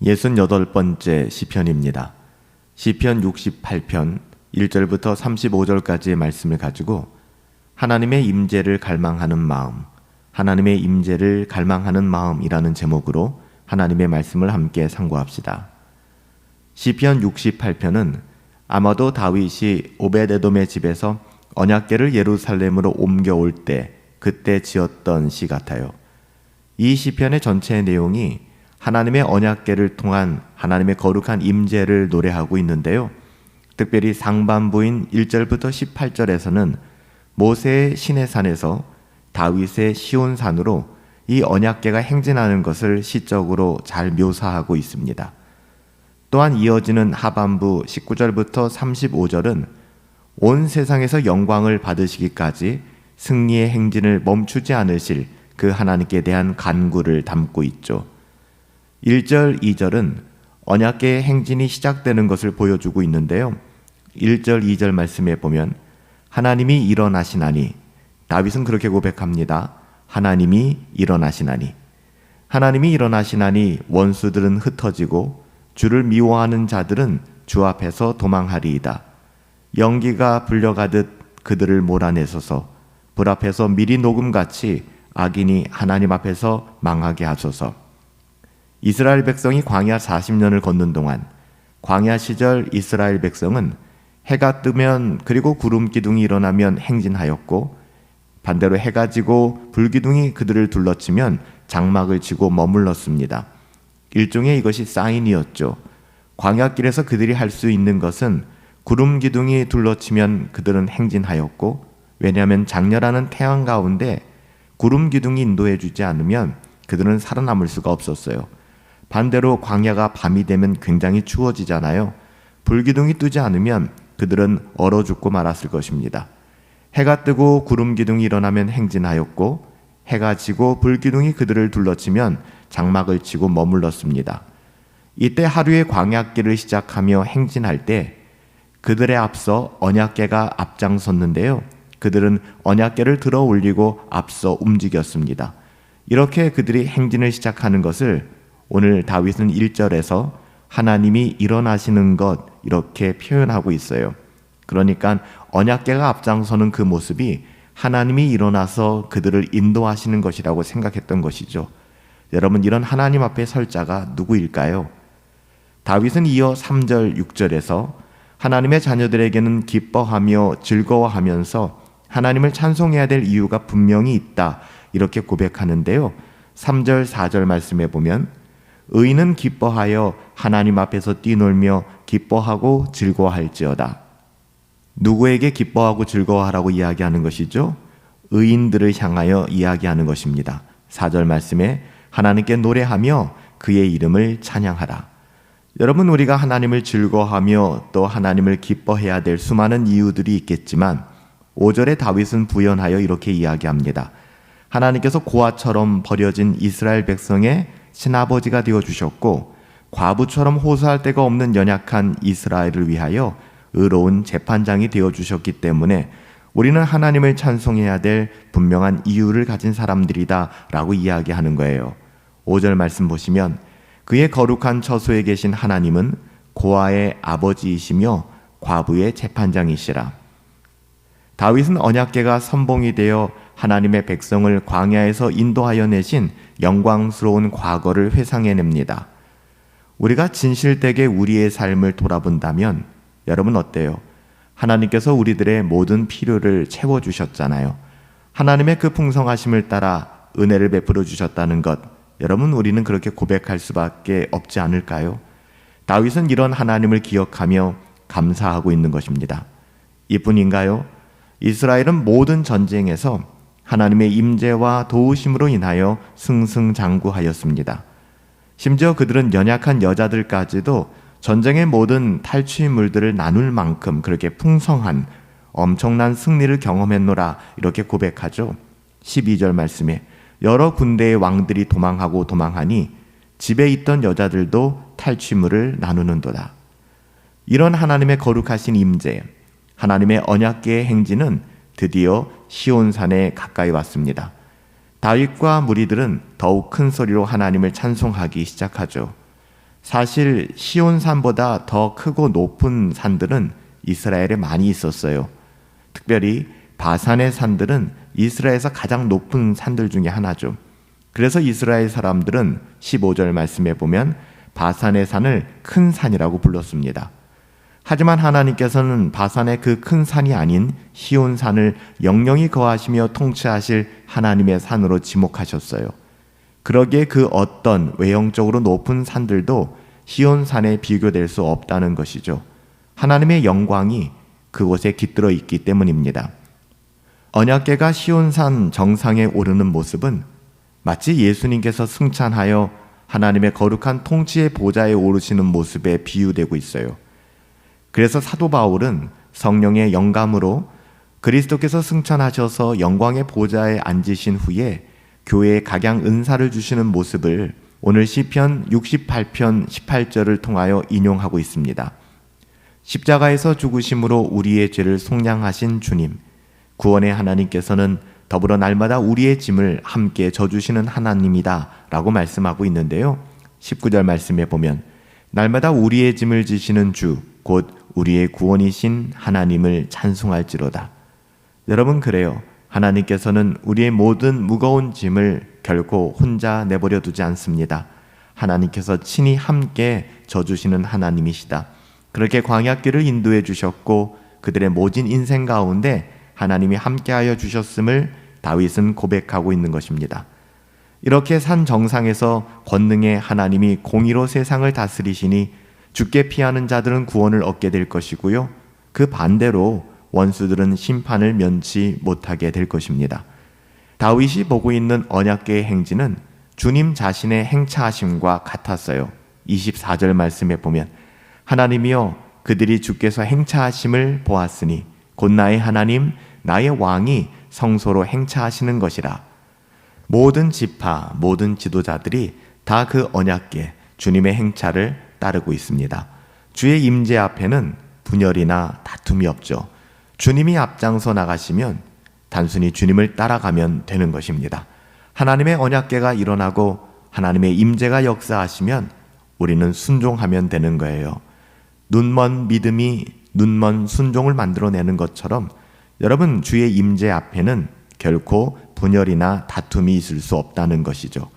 68번째 시편입니다. 시편 68편 1절부터 35절까지의 말씀을 가지고 하나님의 임재를 갈망하는 마음, 하나님의 임재를 갈망하는 마음이라는 제목으로 하나님의 말씀을 함께 상고합시다. 시편 68편은 아마도 다윗이 오벳에돔의 집에서 언약궤를 예루살렘으로 옮겨올 때 그때 지었던 시 같아요. 이 시편의 전체의 내용이 하나님의 언약궤를 통한 하나님의 거룩한 임재를 노래하고 있는데요. 특별히 상반부인 1절부터 18절에서는 모세의 시내산에서 다윗의 시온산으로 이 언약궤가 행진하는 것을 시적으로 잘 묘사하고 있습니다. 또한 이어지는 하반부 19절부터 35절은 온 세상에서 영광을 받으시기까지 승리의 행진을 멈추지 않으실 그 하나님께 대한 간구를 담고 있죠. 1절, 2절은 언약궤의 행진이 시작되는 것을 보여주고 있는데요. 1절, 2절 말씀에 보면 하나님이 일어나시나니, 다윗은 그렇게 고백합니다. 하나님이 일어나시나니. 하나님이 일어나시나니 원수들은 흩어지고 주를 미워하는 자들은 주 앞에서 도망하리이다. 연기가 불려가듯 그들을 몰아내소서. 불 앞에서 미리 녹음같이 악인이 하나님 앞에서 망하게 하소서. 이스라엘 백성이 광야 40년을 걷는 동안 광야 시절 이스라엘 백성은 해가 뜨면 그리고 구름 기둥이 일어나면 행진하였고, 반대로 해가 지고 불기둥이 그들을 둘러치면 장막을 치고 머물렀습니다. 일종의 이것이 사인이었죠. 광야길에서 그들이 할 수 있는 것은 구름 기둥이 둘러치면 그들은 행진하였고, 왜냐하면 장렬하는 태양 가운데 구름 기둥이 인도해 주지 않으면 그들은 살아남을 수가 없었어요. 반대로 광야가 밤이 되면 굉장히 추워지잖아요. 불기둥이 뜨지 않으면 그들은 얼어 죽고 말았을 것입니다. 해가 뜨고 구름 기둥이 일어나면 행진하였고, 해가 지고 불기둥이 그들을 둘러치면 장막을 치고 머물렀습니다. 이때 하루의 광야길을 시작하며 행진할 때 그들의 앞서 언약궤가 앞장섰는데요. 그들은 언약궤를 들어 올리고 앞서 움직였습니다. 이렇게 그들이 행진을 시작하는 것을 오늘 다윗은 1절에서 하나님이 일어나시는 것 이렇게 표현하고 있어요. 그러니까 언약궤가 앞장서는 그 모습이 하나님이 일어나서 그들을 인도하시는 것이라고 생각했던 것이죠. 여러분, 이런 하나님 앞에 설 자가 누구일까요? 다윗은 이어 3절, 6절에서 하나님의 자녀들에게는 기뻐하며 즐거워하면서 하나님을 찬송해야 될 이유가 분명히 있다 이렇게 고백하는데요. 3절, 4절 말씀에 보면 의인은 기뻐하여 하나님 앞에서 뛰놀며 기뻐하고 즐거워할지어다. 누구에게 기뻐하고 즐거워하라고 이야기하는 것이죠? 의인들을 향하여 이야기하는 것입니다. 4절 말씀에 하나님께 노래하며 그의 이름을 찬양하라. 여러분, 우리가 하나님을 즐거워하며 또 하나님을 기뻐해야 될 수많은 이유들이 있겠지만 5절에 다윗은 부연하여 이렇게 이야기합니다. 하나님께서 고아처럼 버려진 이스라엘 백성의 친아버지가 되어주셨고, 과부처럼 호소할 데가 없는 연약한 이스라엘을 위하여 의로운 재판장이 되어주셨기 때문에 우리는 하나님을 찬송해야 될 분명한 이유를 가진 사람들이다 라고 이야기하는 거예요. 5절 말씀 보시면 그의 거룩한 처소에 계신 하나님은 고아의 아버지이시며 과부의 재판장이시라. 다윗은 언약궤가 선봉이 되어 하나님의 백성을 광야에서 인도하여 내신 영광스러운 과거를 회상해냅니다. 우리가 진실되게 우리의 삶을 돌아본다면 여러분 어때요? 하나님께서 우리들의 모든 필요를 채워주셨잖아요. 하나님의 그 풍성하심을 따라 은혜를 베풀어 주셨다는 것, 여러분 우리는 그렇게 고백할 수밖에 없지 않을까요? 다윗은 이런 하나님을 기억하며 감사하고 있는 것입니다. 이뿐인가요? 이스라엘은 모든 전쟁에서 하나님의 임재와 도우심으로 인하여 승승장구하였습니다. 심지어 그들은 연약한 여자들까지도 전쟁의 모든 탈취물들을 나눌 만큼 그렇게 풍성한 엄청난 승리를 경험했노라 이렇게 고백하죠. 12절 말씀에 여러 군대의 왕들이 도망하고 도망하니 집에 있던 여자들도 탈취물을 나누는도다. 이런 하나님의 거룩하신 임재, 하나님의 언약궤의 행진은 드디어 시온산에 가까이 왔습니다. 다윗과 무리들은 더욱 큰 소리로 하나님을 찬송하기 시작하죠. 사실 시온산보다 더 크고 높은 산들은 이스라엘에 많이 있었어요. 특별히 바산의 산들은 이스라엘에서 가장 높은 산들 중에 하나죠. 그래서 이스라엘 사람들은 15절 말씀에 보면 바산의 산을 큰 산이라고 불렀습니다. 하지만 하나님께서는 바산의 그 큰 산이 아닌 시온산을 영영히 거하시며 통치하실 하나님의 산으로 지목하셨어요. 그러기에 그 어떤 외형적으로 높은 산들도 시온산에 비교될 수 없다는 것이죠. 하나님의 영광이 그곳에 깃들어 있기 때문입니다. 언약궤가 시온산 정상에 오르는 모습은 마치 예수님께서 승천하여 하나님의 거룩한 통치의 보좌에 오르시는 모습에 비유되고 있어요. 그래서 사도 바울은 성령의 영감으로 그리스도께서 승천하셔서 영광의 보좌에 앉으신 후에 교회에 각양 은사를 주시는 모습을 오늘 시편 68편 18절을 통하여 인용하고 있습니다. 십자가에서 죽으심으로 우리의 죄를 속량하신 주님, 구원의 하나님께서는 더불어 날마다 우리의 짐을 함께 져주시는 하나님이다 라고 말씀하고 있는데요. 19절 말씀에 보면 날마다 우리의 짐을 지시는 주, 곧 우리의 구원이신 하나님을 찬송할지로다. 여러분, 그래요. 하나님께서는 우리의 모든 무거운 짐을 결코 혼자 내버려 두지 않습니다. 하나님께서 친히 함께 져주시는 하나님이시다. 그렇게 광야길을 인도해 주셨고 그들의 모진 인생 가운데 하나님이 함께하여 주셨음을 다윗은 고백하고 있는 것입니다. 이렇게 산 정상에서 권능의 하나님이 공의로 세상을 다스리시니 죽게 피하는 자들은 구원을 얻게 될 것이고요. 그 반대로 원수들은 심판을 면치 못하게 될 것입니다. 다윗이 보고 있는 언약궤의 행진은 주님 자신의 행차하심과 같았어요. 24절 말씀에 보면 하나님이여 그들이 주께서 행차하심을 보았으니 곧 나의 하나님 나의 왕이 성소로 행차하시는 것이라. 모든 지파, 모든 지도자들이 다 그 언약궤 주님의 행차를 따르고 있습니다. 주의 임재 앞에는 분열이나 다툼이 없죠. 주님이 앞장서 나가시면 단순히 주님을 따라가면 되는 것입니다. 하나님의 언약궤가 일어나고 하나님의 임재가 역사하시면 우리는 순종하면 되는 거예요. 눈먼 믿음이 눈먼 순종을 만들어내는 것처럼 여러분, 주의 임재 앞에는 결코 분열이나 다툼이 있을 수 없다는 것이죠.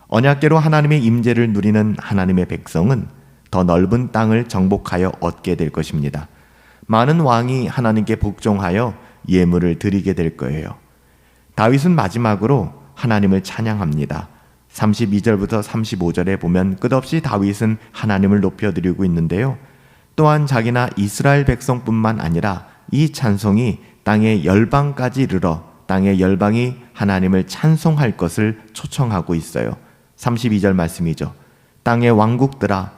언약궤로 하나님의 임재를 누리는 하나님의 백성은 더 넓은 땅을 정복하여 얻게 될 것입니다. 많은 왕이 하나님께 복종하여 예물을 드리게 될 거예요. 다윗은 마지막으로 하나님을 찬양합니다. 32절부터 35절에 보면 끝없이 다윗은 하나님을 높여드리고 있는데요. 또한 자기나 이스라엘 백성뿐만 아니라 이 찬송이 땅의 열방까지 이르러 땅의 열방이 하나님을 찬송할 것을 초청하고 있어요. 32절 말씀이죠. 땅의 왕국들아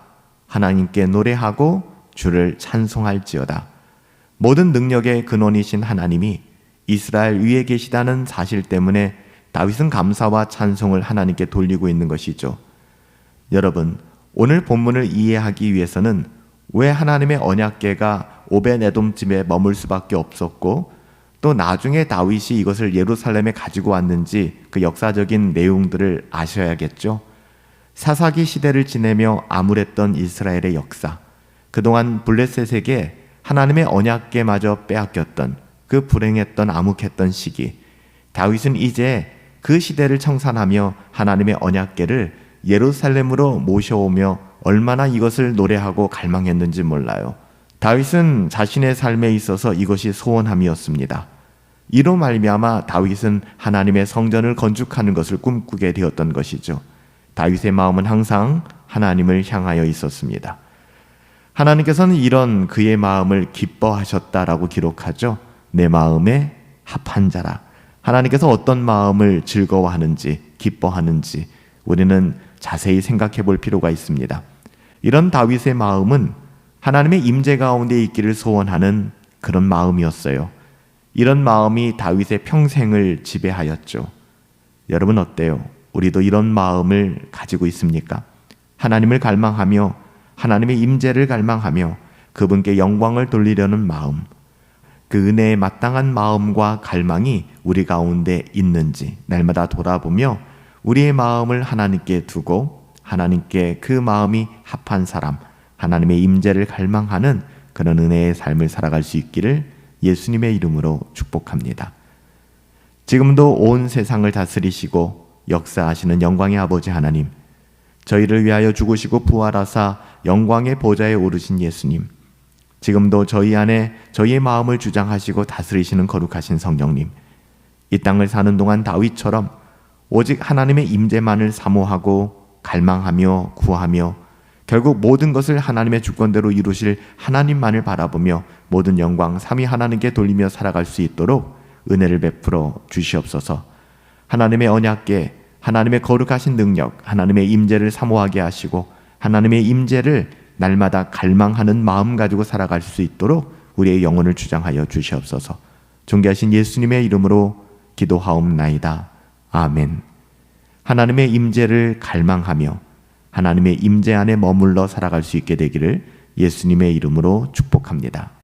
하나님께 노래하고 주를 찬송할지어다. 모든 능력의 근원이신 하나님이 이스라엘 위에 계시다는 사실 때문에 다윗은 감사와 찬송을 하나님께 돌리고 있는 것이죠. 여러분, 오늘 본문을 이해하기 위해서는 왜 하나님의 언약궤가 오벳에돔집에 머물 수밖에 없었고 또 나중에 다윗이 이것을 예루살렘에 가지고 왔는지 그 역사적인 내용들을 아셔야겠죠. 사사기 시대를 지내며 암울했던 이스라엘의 역사, 그동안 블레셋에게 하나님의 언약궤마저 빼앗겼던 그 불행했던 암흑했던 시기, 다윗은 이제 그 시대를 청산하며 하나님의 언약궤를 예루살렘으로 모셔오며 얼마나 이것을 노래하고 갈망했는지 몰라요. 다윗은 자신의 삶에 있어서 이것이 소원함이었습니다. 이로 말미암아 다윗은 하나님의 성전을 건축하는 것을 꿈꾸게 되었던 것이죠. 다윗의 마음은 항상 하나님을 향하여 있었습니다. 하나님께서는 이런 그의 마음을 기뻐하셨다라고 기록하죠. 내 마음에 합한 자라. 하나님께서 어떤 마음을 즐거워하는지 기뻐하는지 우리는 자세히 생각해 볼 필요가 있습니다. 이런 다윗의 마음은 하나님의 임재 가운데 있기를 소원하는 그런 마음이었어요. 이런 마음이 다윗의 평생을 지배하였죠. 여러분 어때요? 우리도 이런 마음을 가지고 있습니까? 하나님을 갈망하며 하나님의 임재를 갈망하며 그분께 영광을 돌리려는 마음, 그 은혜에 마땅한 마음과 갈망이 우리 가운데 있는지 날마다 돌아보며 우리의 마음을 하나님께 두고 하나님께 그 마음이 합한 사람, 하나님의 임재를 갈망하는 그런 은혜의 삶을 살아갈 수 있기를 예수님의 이름으로 축복합니다. 지금도 온 세상을 다스리시고 역사하시는 영광의 아버지 하나님, 저희를 위하여 죽으시고 부활하사 영광의 보좌에 오르신 예수님, 지금도 저희 안에 저희의 마음을 주장하시고 다스리시는 거룩하신 성령님, 이 땅을 사는 동안 다윗처럼 오직 하나님의 임재만을 사모하고 갈망하며 구하며 결국 모든 것을 하나님의 주권대로 이루실 하나님만을 바라보며 모든 영광 삼위 하나님께 돌리며 살아갈 수 있도록 은혜를 베풀어 주시옵소서. 하나님의 언약궤, 하나님의 거룩하신 능력, 하나님의 임재를 사모하게 하시고 하나님의 임재를 날마다 갈망하는 마음 가지고 살아갈 수 있도록 우리의 영혼을 주장하여 주시옵소서. 존귀하신 예수님의 이름으로 기도하옵나이다. 아멘. 하나님의 임재를 갈망하며 하나님의 임재 안에 머물러 살아갈 수 있게 되기를 예수님의 이름으로 축복합니다.